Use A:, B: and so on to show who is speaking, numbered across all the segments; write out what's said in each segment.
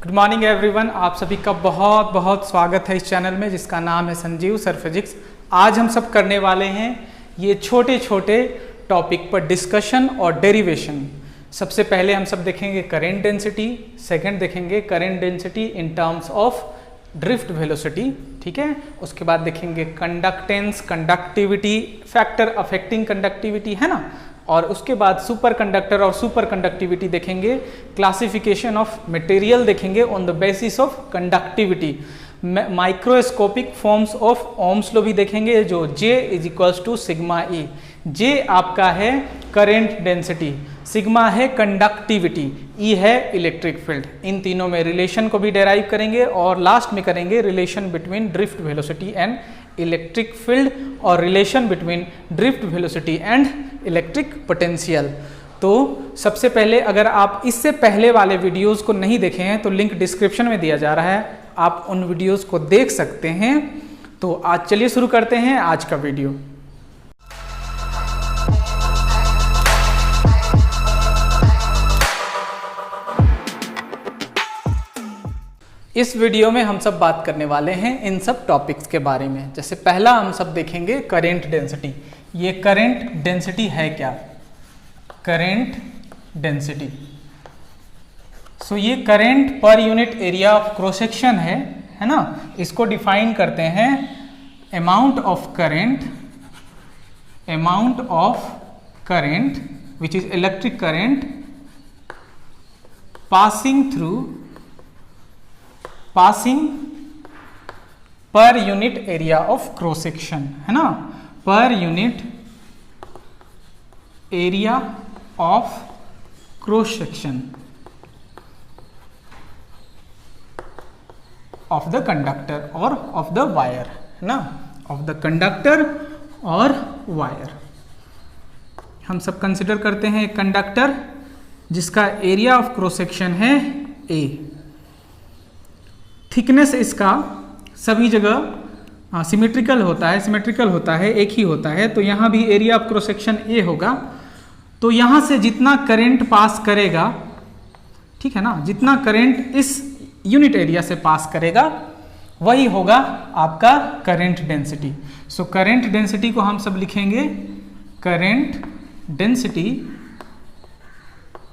A: Good morning everyone, आप सभी का बहुत बहुत स्वागत है इस चैनल में जिसका नाम है संजीव सर फिजिक्स। आज हम सब करने वाले हैं ये छोटे छोटे टॉपिक पर डिस्कशन और डेरिवेशन। सबसे पहले हम सब देखेंगे करेंट डेंसिटी, सेकंड देखेंगे current density in terms of drift velocity, ठीक है। उसके बाद देखेंगे conductance, conductivity, factor affecting conductivity, है ना। और उसके बाद सुपर कंडक्टर और सुपर कंडक्टिविटी देखेंगे, क्लासिफिकेशन ऑफ मटेरियल देखेंगे on the basis of conductivity, microscopic forms of Ohm's law भी देखेंगे जो J is equals to sigma E। J आपका है करेंट डेंसिटी, सिग्मा है कंडक्टिविटी, E है इलेक्ट्रिक फील्ड। इन तीनों में रिलेशन को भी डेराइव करेंगे और लास्ट में करेंगे relation between drift velocity and electric field और relation between drift velocity and electric potential. तो सबसे पहले अगर आप इससे पहले वाले वीडियोस को नहीं देखे हैं तो लिंक डिस्क्रिप्शन में दिया जा रहा है, आप उन वीडियोस को देख सकते हैं। तो आज चलिए शुरू करते हैं आज का वीडियो। इस वीडियो में हम सब बात करने वाले हैं इन सब टॉपिक्स के बारे में। जैसे पहला हम सब देखेंगे करेंट डेंसिटी। ये करेंट डेंसिटी है क्या? करेंट डेंसिटी, सो ये current per unit area of cross section है ना। इसको डिफाइन करते हैं amount of current which is electric current passing per unit area of cross section, है ना। Per unit area of cross section of the conductor और of the wire, है ना, ऑफ द कंडक्टर और वायर। हम सब कंसिडर करते हैं एक कंडक्टर जिसका एरिया ऑफ क्रॉस सेक्शन है A। थिकनेस इसका सभी जगह सिमेट्रिकल होता है, एक ही होता है। तो यहाँ भी area of cross section A होगा। तो यहाँ से जितना करंट पास करेगा, ठीक है ना, जितना करंट इस यूनिट एरिया से पास करेगा वही होगा आपका current density. So current density को हम सब लिखेंगे करंट डेंसिटी,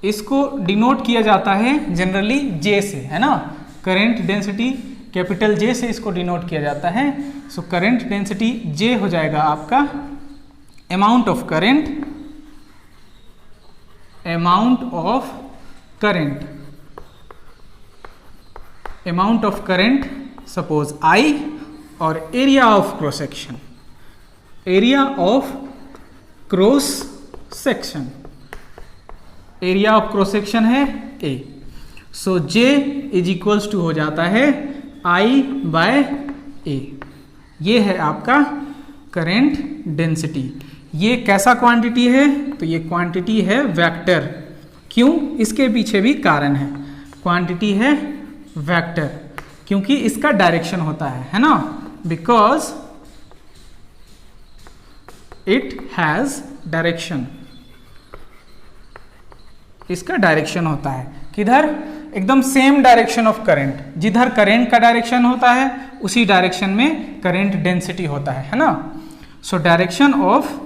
A: इसको डिनोट किया जाता है जनरली J से, है ना। करंट डेंसिटी कैपिटल J से इसको डिनोट किया जाता है। सो करंट डेंसिटी J हो जाएगा आपका amount of current suppose I और एरिया ऑफ क्रॉस सेक्शन है A। So J is equals to हो जाता है I बाय A। ये है आपका करंट डेंसिटी। ये कैसा क्वांटिटी है? तो ये क्वांटिटी है वेक्टर। क्यों? इसके पीछे भी कारण है। क्वांटिटी है वेक्टर क्योंकि इसका डायरेक्शन होता है ना, बिकॉज इट हैज डायरेक्शन। इसका डायरेक्शन होता है किधर? एकदम सेम डायरेक्शन ऑफ करंट, जिधर करंट का डायरेक्शन होता है उसी डायरेक्शन में करंट डेंसिटी होता है ना। So direction of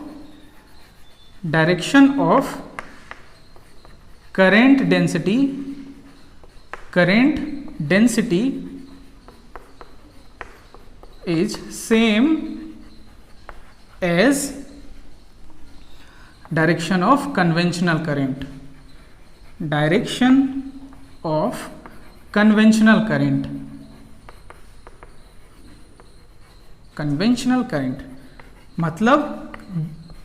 A: current density is same as direction of conventional current. Direction of conventional current मतलब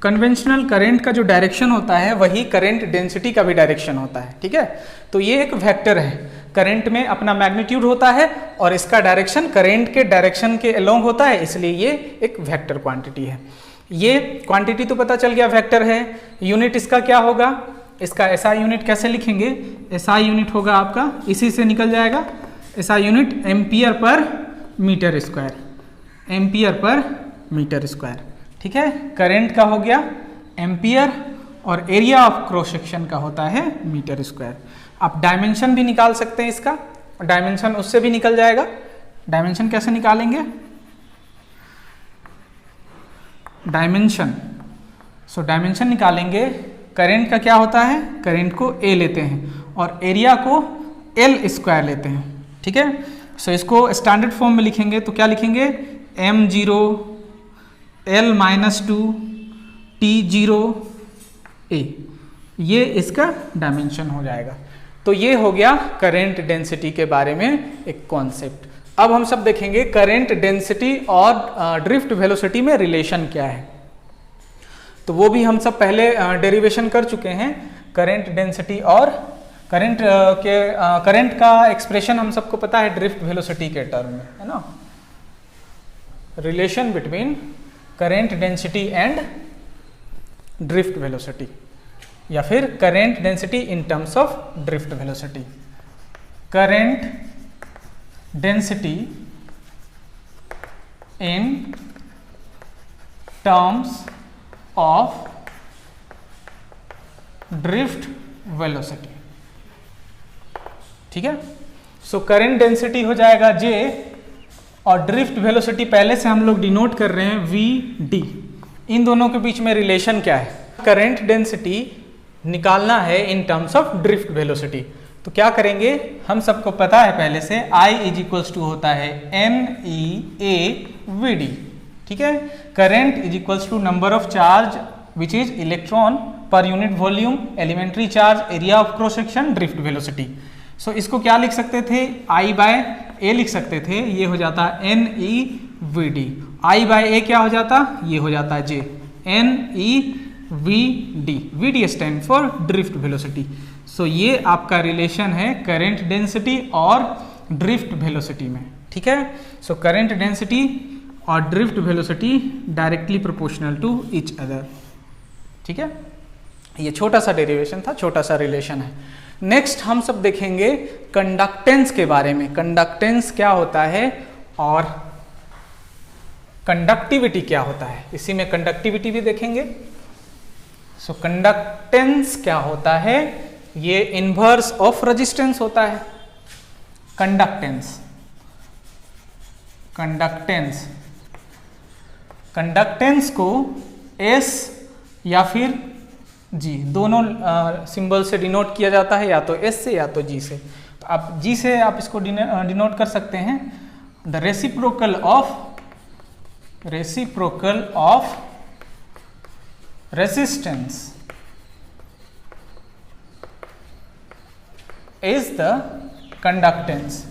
A: कन्वेंशनल करंट का जो डायरेक्शन होता है वही करंट डेंसिटी का भी डायरेक्शन होता है, ठीक है। तो ये एक वेक्टर है। करंट में अपना मैग्नीट्यूड होता है और इसका डायरेक्शन करंट के डायरेक्शन के अलोंग होता है, इसलिए ये एक वेक्टर क्वांटिटी है। ये क्वांटिटी तो पता चल गया वेक्टर है। यूनिट इसका क्या होगा? इसका SI यूनिट कैसे लिखेंगे? SI यूनिट होगा आपका, इसी से निकल जाएगा, SI unit ampere per metre square, ठीक है। करंट का हो गया एम्पियर और एरिया ऑफ क्रॉस सेक्शन का होता है मीटर स्क्वायर। आप डायमेंशन भी निकाल सकते हैं इसका, डायमेंशन उससे भी निकल जाएगा। डायमेंशन कैसे निकालेंगे? डायमेंशन, डायमेंशन निकालेंगे। करंट का क्या होता है? करंट को A लेते हैं और एरिया को L स्क्वायर लेते हैं, ठीक है। इसको स्टैंडर्ड फॉर्म में लिखेंगे तो क्या लिखेंगे? m0 L-2 T0 A, ये इसका डायमेंशन हो जाएगा। तो ये हो गया करंट डेंसिटी के बारे में एक कॉन्सेप्ट। अब हम सब देखेंगे करंट डेंसिटी और ड्रिफ्ट वेलोसिटी में रिलेशन क्या है। तो वो भी हम सब पहले डेरिवेशन कर चुके हैं। करंट डेंसिटी और करंट का एक्सप्रेशन हम सबको पता है ड्रिफ्ट वेलोसिटी के टर्म में, है ना। Relation between current density and drift velocity, या फिर current density in terms of drift velocity. Current density in terms of drift velocity, ठीक है। करंट डेंसिटी हो जाएगा J और ड्रिफ्ट वेलोसिटी पहले से हम लोग डिनोट कर रहे हैं VD। इन दोनों के बीच में रिलेशन क्या है? करंट डेंसिटी निकालना है इन टर्म्स ऑफ ड्रिफ्ट वेलोसिटी। तो क्या करेंगे? हम सबको पता है पहले से I = होता है NEA/VD, ठीक है। Current = number of charge which is electron per unit volume, elementary charge, area of cross section, drift velocity. इसको क्या लिख सकते थे? I/A लिख सकते थे, ये हो जाता NEVD। I/A क्या हो जाता? ये हो जाता J, NEVD। VD stand for drift velocity. ये आपका रिलेशन है करंट डेंसिटी और ड्रिफ्ट वेलोसिटी में, ठीक है। करंट डेंसिटी और drift velocity directly proportional to each other, ठीक है। ये छोटा सा डेरिवेशन था, छोटा सा रिलेशन है। नेक्स्ट हम सब देखेंगे कंडक्टेंस के बारे में। कंडक्टेंस क्या होता है और कंडक्टिविटी क्या होता है, इसी में कंडक्टिविटी भी देखेंगे। कंडक्टेंस क्या होता है? ये इनवर्स ऑफ रेजिस्टेंस होता है। कंडक्टेंस को S या फिर G दोनों सिंबल से डिनोट किया जाता है, या तो S से या तो G से। तो आप G से आप इसको डिनोट कर सकते हैं। The reciprocal of resistance is the conductance.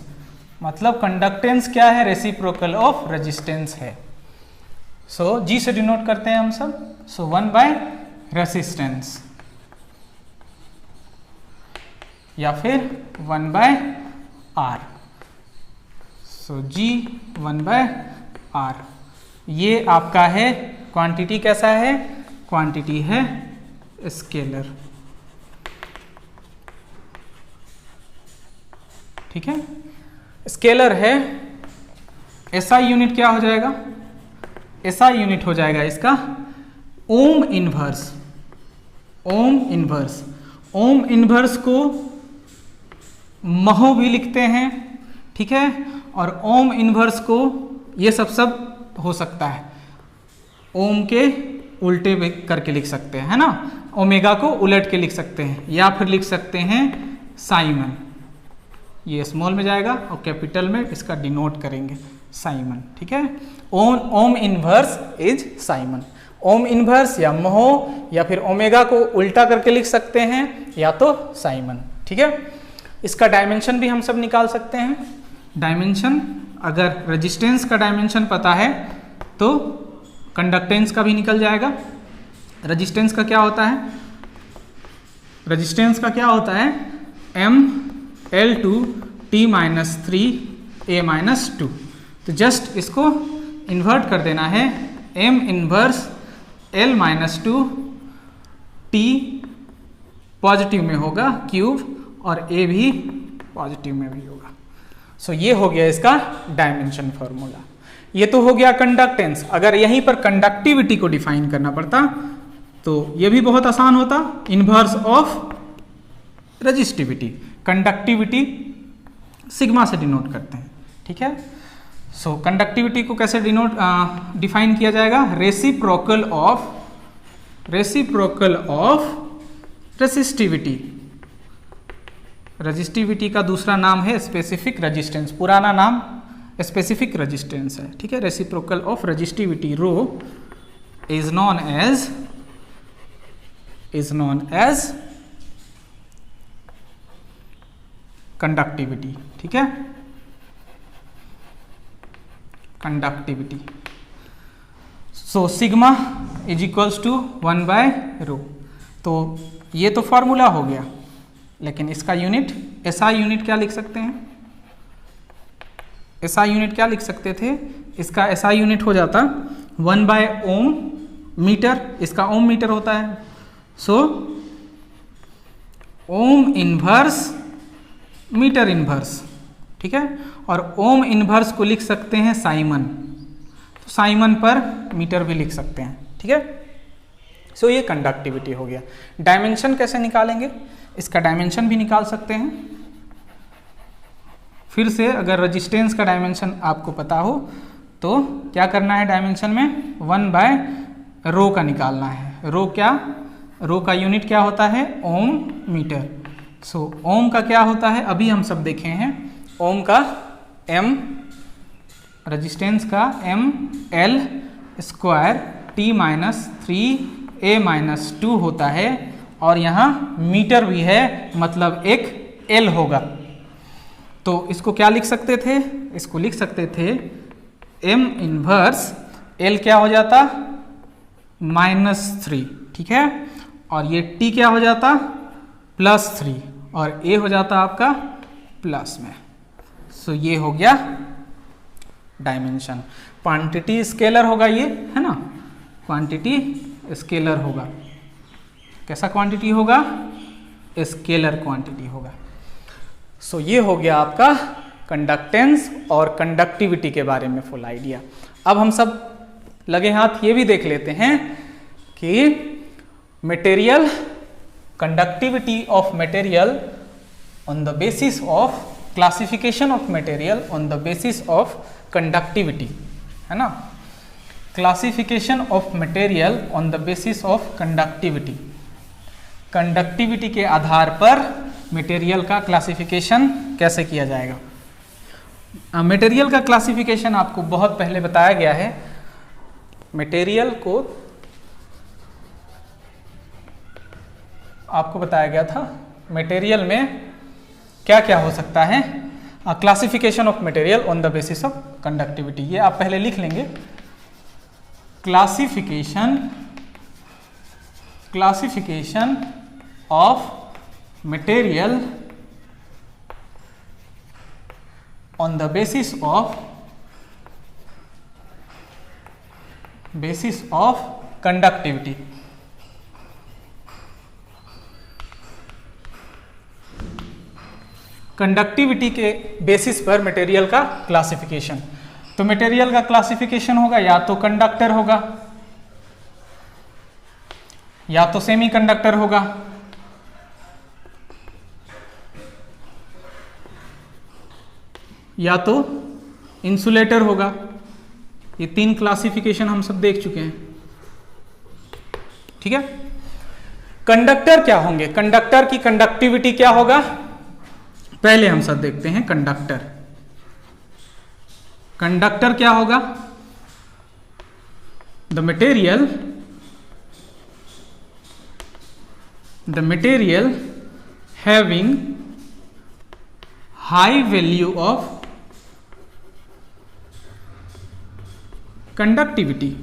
A: मतलब कंडक्टेंस क्या है? रेसिप्रोकल ऑफ रेजिस्टेंस है। G से डिनोट करते हैं हम सब। 1/रेसिस्टेंस या फिर 1/R। G 1/R। ये आपका है क्वांटिटी। कैसा है? क्वांटिटी है स्केलर, ठीक है। स्केलर है। SI यूनिट क्या हो जाएगा? SI यूनिट हो जाएगा इसका ओम इनवर्स। ओम इनवर्स को महो भी लिखते हैं, ठीक है। और ओम इनवर्स को ये सब हो सकता है। ओम के उल्टे करके लिख सकते हैं, है ना। ओमेगा को उलट के लिख सकते हैं, या फिर लिख सकते हैं साइमन। ये स्मॉल में जाएगा और कैपिटल में इसका डिनोट करेंगे साइमन, ठीक है। Ohm inverse is Simon. Ohm inverse या महो या फिर ओमेगा को उल्टा करके लिख सकते हैं, या तो साइमन, ठीक है। इसका डायमेंशन भी हम सब निकाल सकते हैं। डायमेंशन, अगर रेजिस्टेंस का डायमेंशन पता है तो कंडक्टेंस का भी निकल जाएगा। रेजिस्टेंस का क्या होता है? रेजिस्टेंस का क्या होता है? ML2T-3A-2। तो जस्ट इसको इन्वर्ट कर देना है। M inverse L-2 T positive में होगा क्यूब, और A भी पॉजिटिव में भी होगा। ये हो गया इसका डायमेंशन फॉर्मूला। ये तो हो गया कंडक्टेंस। अगर यहीं पर कंडक्टिविटी को डिफाइन करना पड़ता तो ये भी बहुत आसान होता। Inverse of resistivity. Conductivity sigma से डिनोट करते हैं, ठीक है। सो कंडक्टिविटी को कैसे डिफाइन किया जाएगा, रेसिप्रोकल ऑफ रेसिस्टिविटी। रेजिस्टिविटी का दूसरा नाम है स्पेसिफिक रेजिस्टेंस, पुराना नाम स्पेसिफिक रेजिस्टेंस है, ठीक है। Reciprocal of resistivity rho is known as conductivity, ठीक है, conductivity. So sigma is equals to 1/ρ। तो ये तो फॉर्मूला हो गया, लेकिन इसका यूनिट एसआई यूनिट क्या लिख सकते हैं, एसआई यूनिट क्या लिख सकते थे, इसका एसआई यूनिट हो जाता 1/ओम मीटर, इसका ओम मीटर होता है। सो ओम इनवर्स मीटर इनवर्स, ठीक है, और ओम इनवर्स को लिख सकते हैं साइमन, तो साइमन पर मीटर भी लिख सकते हैं, ठीक है। सो ये कंडक्टिविटी हो गया। डायमेंशन कैसे निकालेंगे, इसका डायमेंशन भी निकाल सकते हैं। फिर से अगर रेजिस्टेंस का डायमेंशन आपको पता हो तो क्या करना है, डायमेंशन में 1/ρ का निकालना है। रो का यूनिट क्या होता है, ओम मीटर। सो ओम का क्या होता है, अभी हम सब देखे हैं, ओम का m, रेजिस्टेंस का m L स्क्वायर T-3a-2 होता है, और यहाँ मीटर भी है, मतलब एक L होगा। तो इसको क्या लिख सकते थे, इसको लिख सकते थे m इनवर्स L क्या हो जाता -3, ठीक है, और ये T क्या हो जाता +3, और A हो जाता आपका प्लस में। सो ये हो गया डायमेंशन। क्वांटिटी स्केलर होगा ये, है ना, क्वांटिटी स्केलर होगा। कैसा क्वांटिटी होगा, स्केलर क्वांटिटी होगा। सो ये हो गया आपका कंडक्टेंस और कंडक्टिविटी के बारे में फुल आइडिया। अब हम सब लगे हाथ ये भी देख लेते हैं कि material, conductivity of material on the basis of classification of material on the basis of conductivity, है ना, classification of material on the basis of conductivity. Conductivity के आधार पर मटेरियल का क्लासिफिकेशन कैसे किया जाएगा। मटेरियल का क्लासिफिकेशन आपको बहुत पहले बताया गया है। मटेरियल को आपको बताया गया था, मटेरियल में क्या क्या हो सकता है, classification of material on the basis of conductivity. ये आप पहले लिख लेंगे, classification of material on the basis of conductivity. Conductivity के बेसिस पर मटेरियल का क्लासिफिकेशन। तो मटेरियल का क्लासिफिकेशन होगा या तो कंडक्टर होगा, या तो सेमीकंडक्टर होगा, या तो इंसुलेटर होगा। ये तीन क्लासिफिकेशन हम सब देख चुके हैं, ठीक है। कंडक्टर क्या होंगे, कंडक्टर की कंडक्टिविटी क्या होगा, पहले हम सब देखते हैं कंडक्टर। कंडक्टर क्या होगा, the material having high value of conductivity,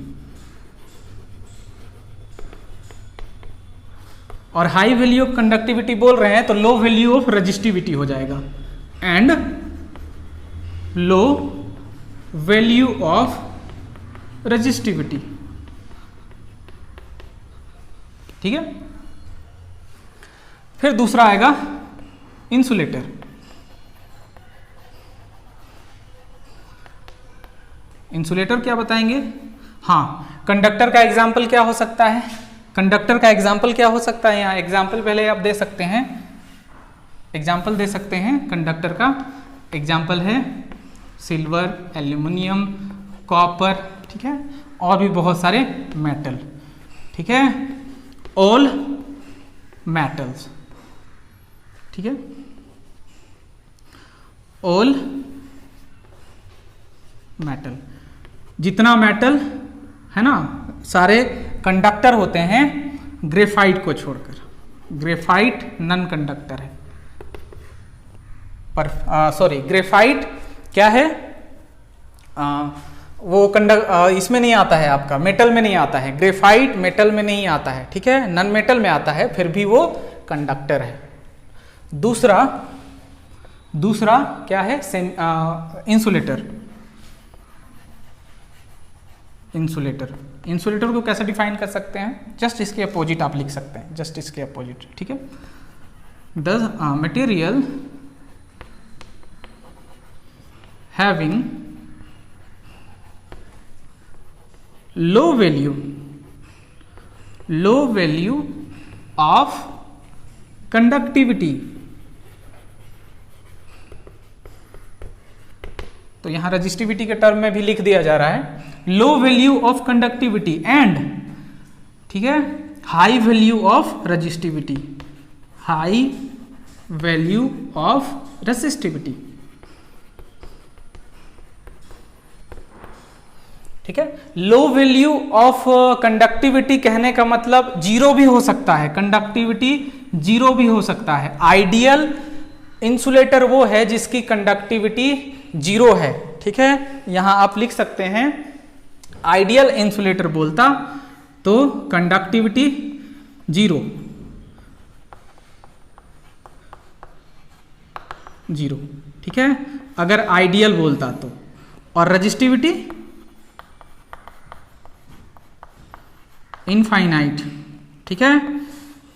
A: और हाई वैल्यू ऑफ कंडक्टिविटी बोल रहे हैं तो लो वैल्यू ऑफ रेजिस्टिविटी हो जाएगा, and low value of resistivity, ठीक है। फिर दूसरा आएगा इंसुलेटर। इंसुलेटर क्या बताएंगे, हाँ, कंडक्टर का एग्जाम्पल क्या हो सकता है, कंडक्टर का एग्जाम्पल क्या हो सकता है, यहाँ एग्जाम्पल पहले आप दे सकते हैं, एग्जाम्पल दे सकते हैं कंडक्टर का। एग्जाम्पल है सिल्वर, एल्यूमिनियम, कॉपर, ठीक है, और भी बहुत सारे मेटल, ठीक है, ऑल मेटल्स, ठीक है, ऑल मेटल, जितना मेटल है ना सारे कंडक्टर होते हैं ग्रेफाइट को छोड़कर। ग्रेफाइट नॉन कंडक्टर है, पर ग्रेफाइट क्या है, वो इसमें नहीं आता है, आपका मेटल में नहीं आता है, ग्रेफाइट मेटल में नहीं आता है, ठीक है, नॉन मेटल में आता है, फिर भी वो कंडक्टर है। दूसरा क्या है, इंसुलेटर। इंसुलेटर को कैसे डिफाइन कर सकते हैं, जस्ट इसके अपोजिट आप लिख सकते हैं, जस्ट इसके अपोजिट, ठीक है। Does material having low value of conductivity, तो यहां रजिस्टिविटी के टर्म में भी लिख दिया जा रहा है low value of conductivity and, ठीक है, high value of resistivity, high value of resistivity, ठीक है। लो वैल्यू ऑफ कंडक्टिविटी कहने का मतलब जीरो भी हो सकता है, कंडक्टिविटी जीरो भी हो सकता है। आइडियल इंसुलेटर वो है जिसकी कंडक्टिविटी जीरो है, ठीक है, यहां आप लिख सकते हैं आइडियल इंसुलेटर बोलता तो कंडक्टिविटी जीरो, ठीक है, अगर आइडियल बोलता तो, और रजिस्टिविटी इनफाइनाइट, ठीक है।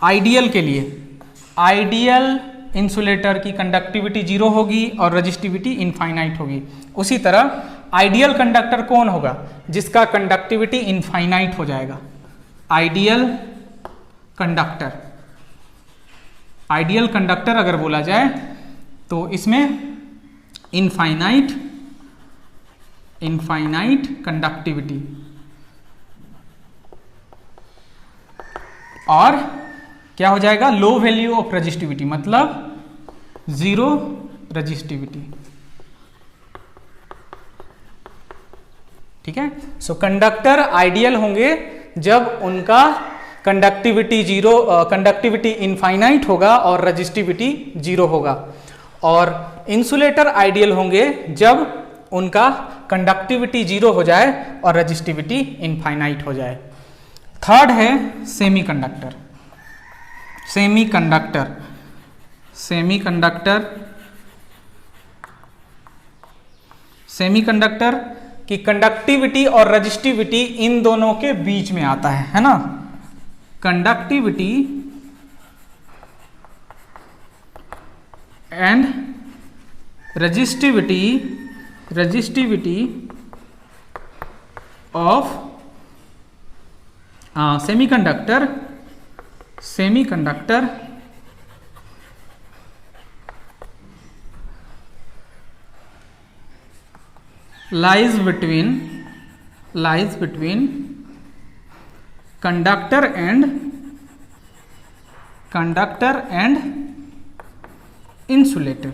A: आइडियल के लिए, आइडियल इंसुलेटर की कंडक्टिविटी जीरो होगी और रजिस्टिविटी इनफाइनाइट होगी। उसी तरह आइडियल कंडक्टर कौन होगा, जिसका कंडक्टिविटी इनफाइनाइट हो जाएगा। आइडियल कंडक्टर अगर बोला जाए तो इसमें इनफाइनाइट कंडक्टिविटी और क्या हो जाएगा, लो वैल्यू ऑफ रजिस्टिविटी, मतलब जीरो रजिस्टिविटी, ठीक है। सो कंडक्टर आइडियल होंगे जब उनका कंडक्टिविटी इनफाइनाइट होगा और रजिस्टिविटी जीरो होगा, और इंसुलेटर आइडियल होंगे जब उनका कंडक्टिविटी जीरो हो जाए और रजिस्टिविटी इनफाइनाइट हो जाए। थर्ड है सेमीकंडक्टर। सेमीकंडक्टर की कंडक्टिविटी और रजिस्टिविटी इन दोनों के बीच में आता है ना। Conductivity and resistivity of semiconductor lies between conductor and insulator।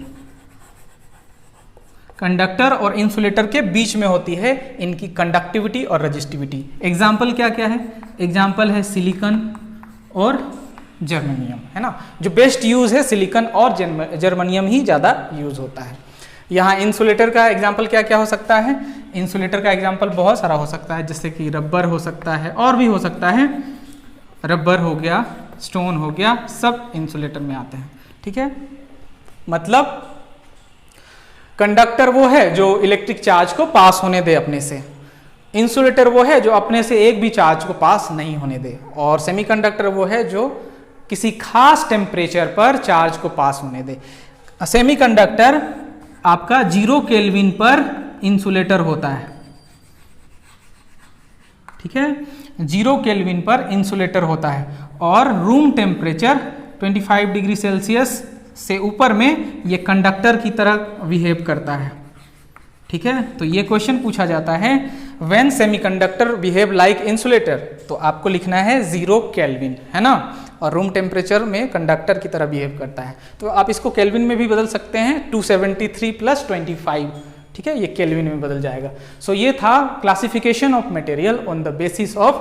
A: Conductor और इंसुलेटर के बीच में होती है इनकी कंडक्टिविटी और रजिस्टिविटी। एग्जाम्पल क्या क्या है, एग्जाम्पल है सिलिकॉन और जर्मेनियम, है ना। जो बेस्ट यूज है सिलिकॉन और जर्मेनियम ही ज़्यादा यूज होता है। यहाँ इंसुलेटर का एग्जाम्पल क्या क्या हो सकता है, इंसुलेटर का एग्जाम्पल बहुत सारा हो सकता है, जैसे कि रबर हो सकता है और भी हो सकता है, रबर हो गया, स्टोन हो गया, सब इंसुलेटर में आते हैं, ठीक है। मतलब कंडक्टर वो है जो इलेक्ट्रिक चार्ज को पास होने दे अपने से, इंसुलेटर वो है जो अपने से एक भी चार्ज को पास नहीं होने दे, और सेमीकंडक्टर वो है जो किसी खास टेम्परेचर पर चार्ज को पास होने दे। सेमीकंडक्टर आपका 0 केल्विन पर इंसुलेटर होता है, ठीक है, 0 केल्विन पर इंसुलेटर होता है, और रूम टेम्परेचर 25 डिग्री सेल्सियस से ऊपर में ये कंडक्टर की तरह बिहेव करता है। ठीक है, तो ये क्वेश्चन पूछा जाता है when semiconductor behave like insulator, तो आपको लिखना है 0 केल्विन, है ना, और रूम टेम्परेचर में कंडक्टर की तरह बिहेव करता है। तो आप इसको केल्विन में भी बदल सकते हैं, 273 + 25, ठीक है, ये केल्विन में बदल जाएगा। सो ये था classification of material on the basis of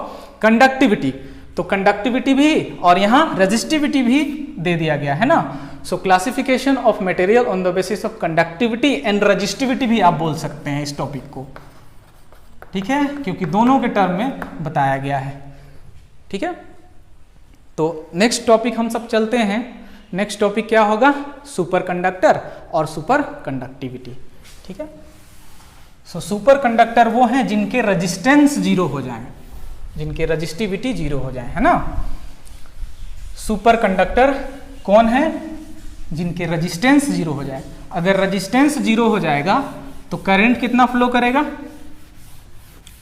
A: conductivity. तो कंडक्टिविटी भी और यहाँ रेजिस्टिविटी भी दे दिया गया है ना। सो classification of material on the basis of conductivity and resistivity भी आप बोल सकते हैं इस टॉपिक को, ठीक है, क्योंकि दोनों के टर्म में बताया गया है। ठीक है, तो नेक्स्ट टॉपिक हम सब चलते हैं। नेक्स्ट टॉपिक क्या होगा? सुपर कंडक्टर और सुपर कंडक्टिविटी। ठीक है, सो सुपर कंडक्टर वो हैं जिनके रेजिस्टेंस 0 हो जाए, जिनके रेजिस्टिविटी 0 हो जाए, है ना। सुपर कंडक्टर कौन है? जिनके रेजिस्टेंस 0 हो जाए। अगर रेजिस्टेंस 0 हो जाएगा तो करंट कितना फ्लो करेगा?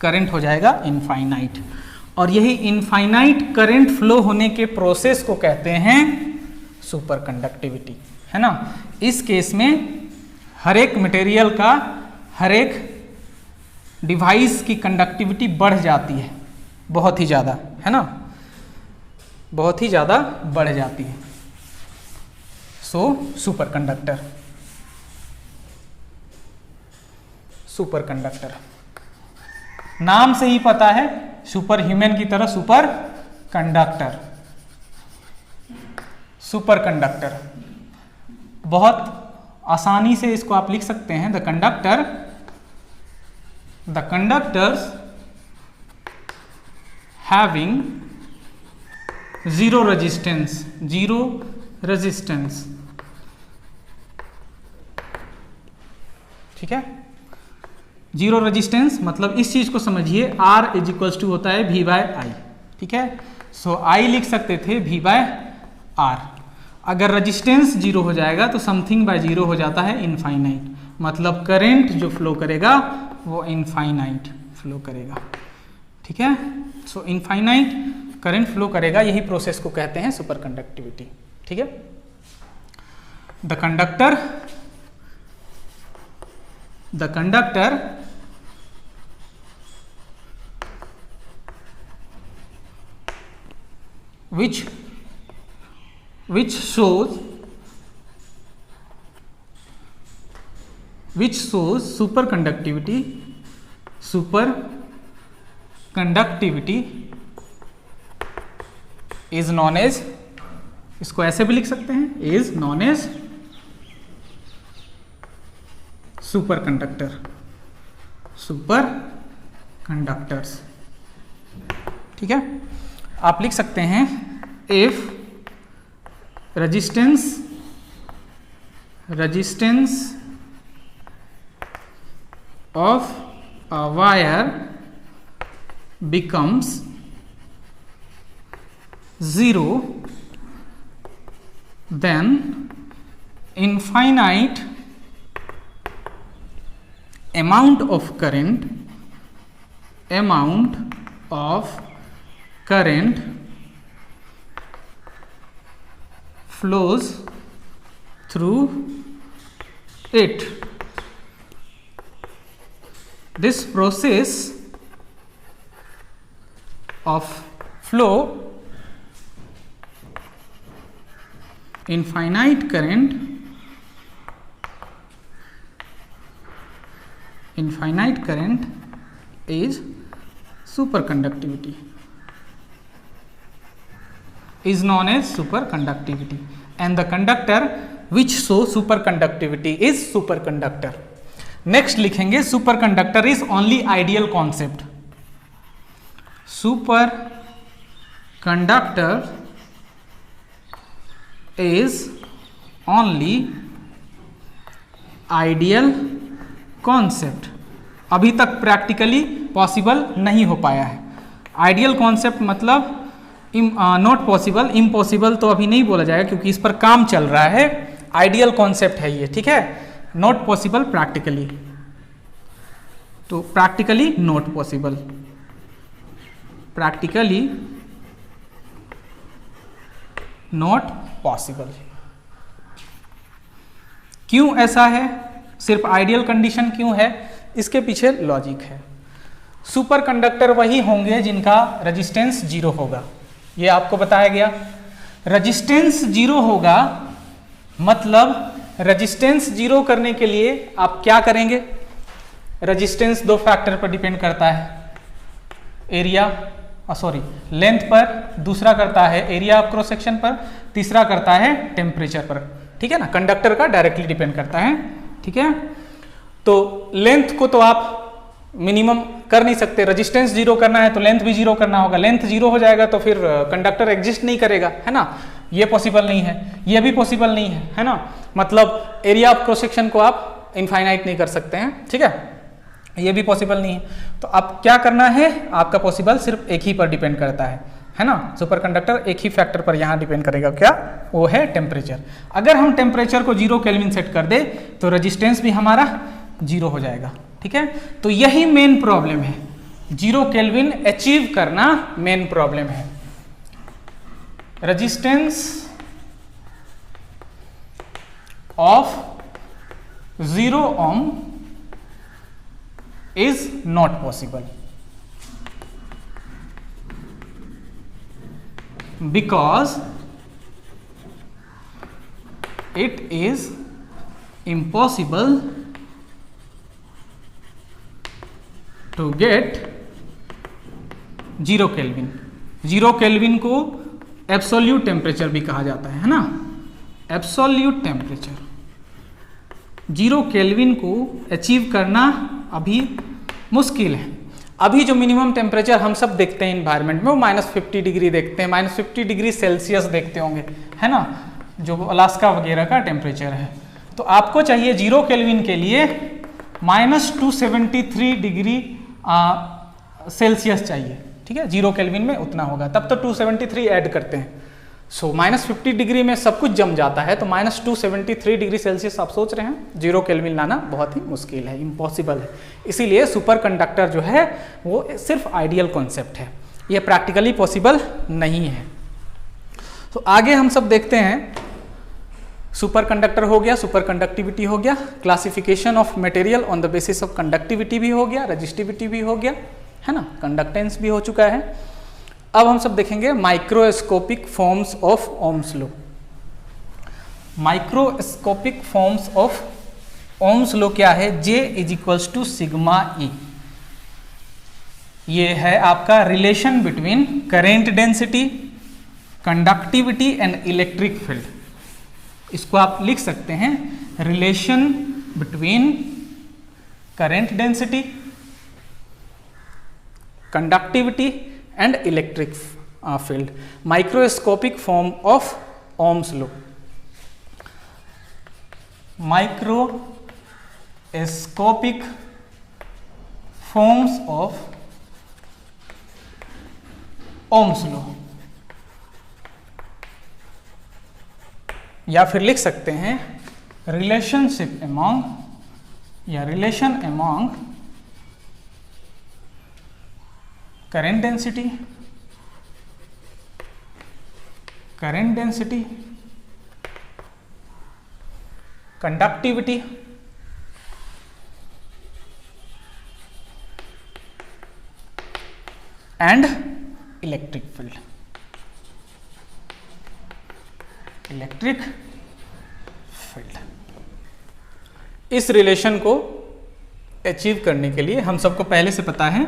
A: करंट हो जाएगा इनफाइनाइट, और यही इनफाइनाइट करंट फ्लो होने के प्रोसेस को कहते हैं सुपर कंडक्टिविटी, है ना। इस केस में हर एक मटेरियल का, हर एक डिवाइस की कंडक्टिविटी बढ़ जाती है, बहुत ही ज़्यादा, है ना, बहुत ही ज़्यादा बढ़ जाती है। So super conductor, super conductor नाम से ही पता है, सुपर ह्यूमन की तरह सुपर कंडक्टर। सुपर कंडक्टर बहुत आसानी से इसको आप लिख सकते हैं, the conductors having zero resistance, zero resistance. ठीक है, जीरो रेजिस्टेंस मतलब इस चीज को समझिए, R = होता है V/I। ठीक है, सो I लिख सकते थे V/R। अगर रेजिस्टेंस 0 हो जाएगा तो समथिंग बाय 0 हो जाता है इनफाइनाइट, मतलब करंट जो फ्लो करेगा वो इनफाइनाइट फ्लो करेगा। ठीक है, सो इनफाइनाइट करंट फ्लो करेगा, यही प्रोसेस को कहते हैं सुपर कंडक्टिविटी। ठीक है, the conductor which shows superconductivity is known as, इसको ऐसे भी लिख सकते हैं, is known as super conductors. ठीक है, आप लिख सकते हैं if resistance of a wire becomes 0, then infinite amount of current flows through it. This process of flow, infinite current is superconductivity, is known as superconductivity, and the conductor which show superconductivity is superconductor. Next लिखेंगे superconductor is only ideal concept. Superconductor is only ideal concept. अभी तक practically possible नहीं हो पाया है। Ideal concept मतलब not possible, impossible तो अभी नहीं बोला जाएगा क्योंकि इस पर काम चल रहा है। आइडियल कॉन्सेप्ट है ये, ठीक है, नॉट पॉसिबल प्रैक्टिकली, तो practically not possible, practically not possible. क्यों ऐसा है, सिर्फ आइडियल कंडीशन क्यों है, इसके पीछे लॉजिक है। सुपर कंडक्टर वही होंगे जिनका रेजिस्टेंस 0 होगा, ये आपको बताया गया। रेजिस्टेंस 0 होगा मतलब रेजिस्टेंस 0 करने के लिए आप क्या करेंगे, रेजिस्टेंस 2 फैक्टर पर डिपेंड करता है, एरिया लेंथ पर, दूसरा करता है एरिया ऑफ क्रॉस सेक्शन पर, तीसरा करता है टेम्परेचर पर, ठीक है ना। कंडक्टर का डायरेक्टली डिपेंड करता है, ठीक है। तो लेंथ को तो आप मिनिमम कर नहीं सकते, रेजिस्टेंस 0 करना है तो लेंथ भी 0 करना होगा, लेंथ 0 हो जाएगा तो फिर कंडक्टर एग्जिस्ट नहीं करेगा, है ना। ये पॉसिबल नहीं है, ये भी पॉसिबल नहीं है ना। मतलब एरिया ऑफ क्रॉस सेक्शन को आप इनफाइनाइट नहीं कर सकते हैं, ठीक है, ये भी पॉसिबल नहीं है। तो अब क्या करना है, आपका पॉसिबल सिर्फ एक ही पर डिपेंड करता है ना। सुपर कंडक्टर एक ही फैक्टर पर यहाँ डिपेंड करेगा, क्या, वो है टेम्परेचर। अगर हम टेम्परेचर को 0 केल्विन सेट कर दे तो रेजिस्टेंस भी हमारा 0 हो जाएगा, ठीक है। तो यही मेन प्रॉब्लम है, 0 केल्विन अचीव करना मेन प्रॉब्लम है। Resistance of 0 ohm is not possible because it is impossible to get 0 kelvin. 0 kelvin को एब्सोल्यूट टेम्परेचर भी कहा जाता है ना, एब्सोल्यूट टेम्परेचर। 0 केल्विन को अचीव करना अभी मुश्किल है। अभी जो मिनिमम टेम्परेचर हम सब देखते हैं इन्वायरमेंट में वो -50 डिग्री देखते हैं, -50 डिग्री सेल्सियस देखते होंगे, है ना, जो अलास्का वगैरह का टेम्परेचर है। तो आपको चाहिए 0 केल्विन के लिए -273 डिग्री सेल्सियस चाहिए, ठीक है। 0 केल्विन में उतना होगा, तब तो 273 ऐड करते हैं। सो -50 डिग्री में सब कुछ जम जाता है, तो -273 डिग्री सेल्सियस आप सोच रहे हैं 0 केल्विन लाना बहुत ही मुश्किल है, इम्पॉसिबल है। इसीलिए सुपर कंडक्टर जो है वो सिर्फ आइडियल कॉन्सेप्ट है, ये प्रैक्टिकली पॉसिबल नहीं है। तो आगे हम सब देखते हैं, सुपर कंडक्टर हो गया, सुपर कंडक्टिविटी हो गया, classification of material on the basis of conductivity भी हो गया, रजिस्टिविटी भी हो गया, है ना, कंडक्टेंस भी हो चुका है। अब हम सब देखेंगे microscopic forms of Ohm's law. Microscopic forms of Ohm's law क्या है, J = सिग्मा E। ये है आपका relation between current density, conductivity and electric field. इसको आप लिख सकते हैं relation between current density, conductivity and electric field, microscopic form of Ohm's law। Microscopic forms of Ohm's law, या फिर लिख सकते हैं रिलेशनशिप अमॉन्ग या relation among current density, conductivity and electric field। इस रिलेशन को अचीव करने के लिए हम सबको पहले से पता है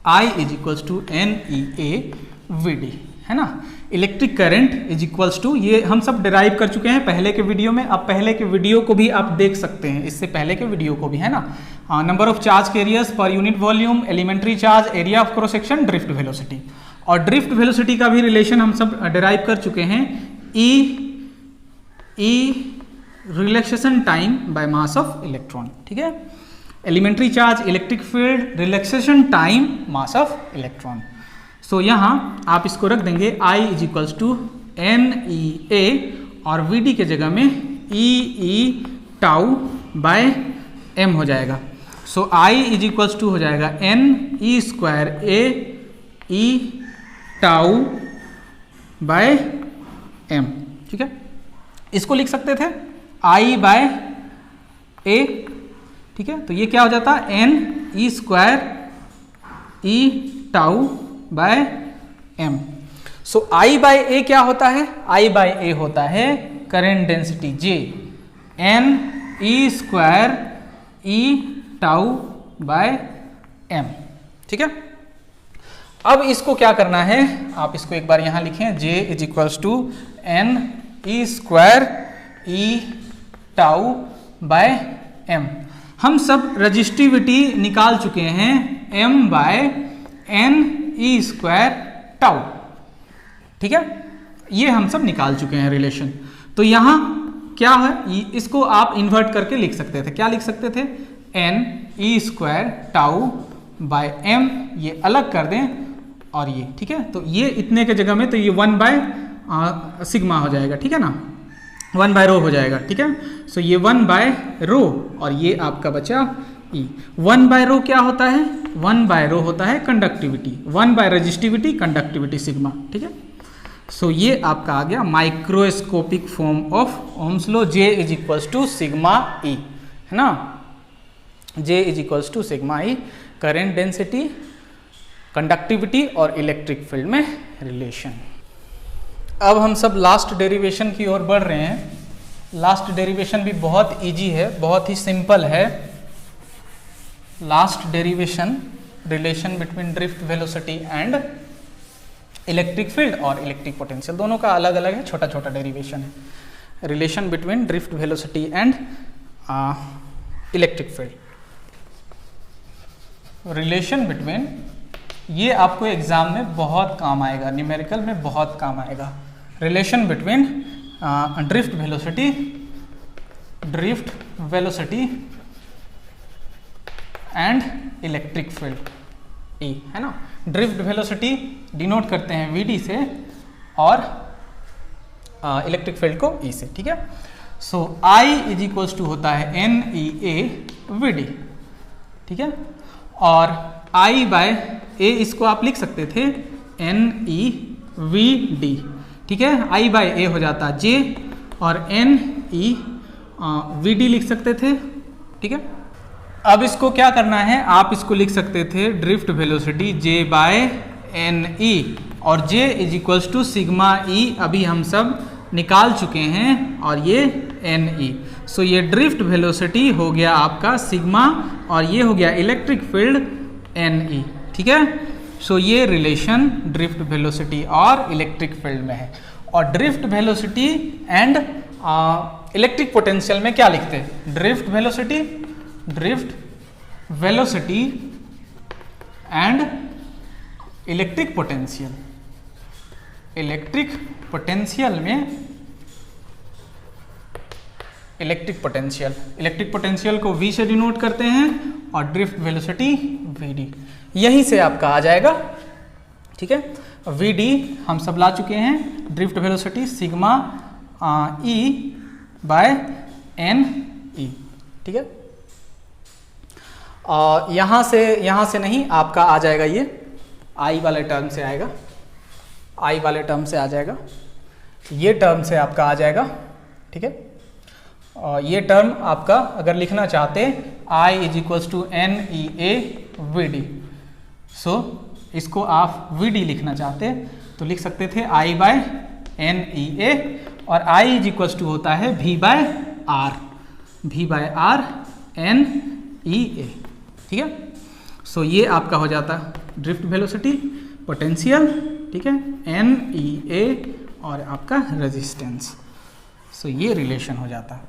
A: I = NEA/VD, है ना। इलेक्ट्रिक करंट = ये हम सब डिराइव कर चुके हैं पहले के वीडियो में। अब पहले के वीडियो को भी आप देख सकते हैं, इससे पहले के वीडियो को भी, है ना। Number of charge carriers per unit volume, elementary charge, area of cross section, drift velocity. और ड्रिफ्ट वेलोसिटी का भी रिलेशन हम सब डिराइव कर चुके हैं, E relaxation time by mass of electron, ठीक है। Elementary charge, electric field, relaxation time, mass of electron. So यहाँ आप इसको रख देंगे I = NEA और VD के जगह में E/τ/m हो जाएगा। सो I = हो जाएगा NE²A E/τ/m, ठीक है। इसको लिख सकते थे आई बाय ए, ठीक है। तो ये क्या हो जाता है n E square E tau by m. So I by A क्या होता है, आई बाय ए होता है current density J, n E square E tau by m, ठीक है। अब इसको क्या करना है, आप इसको एक बार यहां लिखें, J is equals to N E square E tau by M. हम सब रजिस्टिविटी निकाल चुके हैं m by N E square tau, ठीक है। ये हम सब निकाल चुके हैं रिलेशन। तो यहां क्या है, इसको आप इन्वर्ट करके लिख सकते थे। क्या लिख सकते थे, N E square tau by M, ये अलग कर दें और ये, ठीक है। तो ये इतने के जगह में तो ये 1 बाय सिग्मा हो जाएगा, ठीक है ना, 1 बाय रो हो जाएगा, ठीक है। सो ये 1 बाय रो और ये आपका बचा ई। 1 बाय रो क्या होता है, 1 बाय रो होता है conductivity, 1 by resistivity conductivity sigma, ठीक है। सो ये आपका आ गया microscopic form of Ohm's law, J is equals to sigma E, है ना, J is equals to sigma E, current density, conductivity और इलेक्ट्रिक फील्ड में रिलेशन। अब हम सब लास्ट डेरिवेशन की ओर बढ़ रहे हैं। लास्ट डेरिवेशन भी बहुत इजी है, बहुत ही सिंपल है। Last derivation, relation between drift velocity and electric field और इलेक्ट्रिक पोटेंशियल, दोनों का अलग अलग है, छोटा छोटा डेरिवेशन है। Relation between drift velocity and electric field, relation between, ये आपको एग्जाम में बहुत काम आएगा, न्यूमेरिकल में बहुत काम आएगा। Relation between drift velocity and electric field E, है ना। ड्रिफ्ट वेलोसिटी डिनोट करते हैं VD से और इलेक्ट्रिक फील्ड को E से, ठीक है। सो I इज इक्वल्स टू होता है NEA VD, ठीक है। और I बाय A इसको आप लिख सकते थे NEVD, ठीक है। I बाय A हो जाता J और NEVD लिख सकते थे, ठीक है। अब इसको क्या करना है, आप इसको लिख सकते थे drift velocity J by NE और J is equals to sigma E, अभी हम सब निकाल चुके हैं, और ये NE। सो ये ड्रिफ्ट वेलोसिटी हो गया आपका सिग्मा और ये हो गया इलेक्ट्रिक फील्ड NE, ठीक है। सो ये रिलेशन ड्रिफ्ट वेलोसिटी और इलेक्ट्रिक फील्ड में है। और drift velocity and electric potential में क्या लिखते हैं, drift velocity and electric potential. Electric potential को V से डिनोट करते हैं और ड्रिफ्ट वेलोसिटी VD, यहीं से आपका आ जाएगा, ठीक है। VD हम सब ला चुके हैं, drift velocity sigma E by NE, ठीक है। यहाँ से नहीं, आपका आ जाएगा ये I वाले टर्म से आएगा, I वाले टर्म से आ जाएगा, ये टर्म से आपका आ जाएगा, ठीक है। और ये टर्म आपका अगर लिखना चाहते I is equals to NEA VD, so इसको आप VD लिखना चाहते तो लिख सकते थे I बाय NEA और I इज इक्वल्स टू होता है V बाय R NEA, ठीक है। सो ये आपका हो जाता ड्रिफ्ट वेलोसिटी, पोटेंशियल, ठीक है, NEA और आपका रेजिस्टेंस। सो ये रिलेशन हो जाता।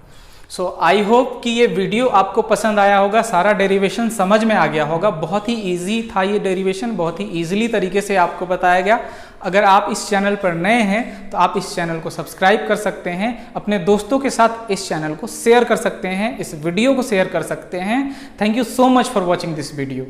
A: सो आई होप कि ये वीडियो आपको पसंद आया होगा, सारा डेरिवेशन समझ में आ गया होगा। बहुत ही इजी था ये डेरिवेशन, बहुत ही इजीली तरीके से आपको बताया गया। अगर आप इस चैनल पर नए हैं तो आप इस चैनल को सब्सक्राइब कर सकते हैं, अपने दोस्तों के साथ इस चैनल को शेयर कर सकते हैं, इस वीडियो को शेयर कर सकते हैं। Thank you so much for watching this video.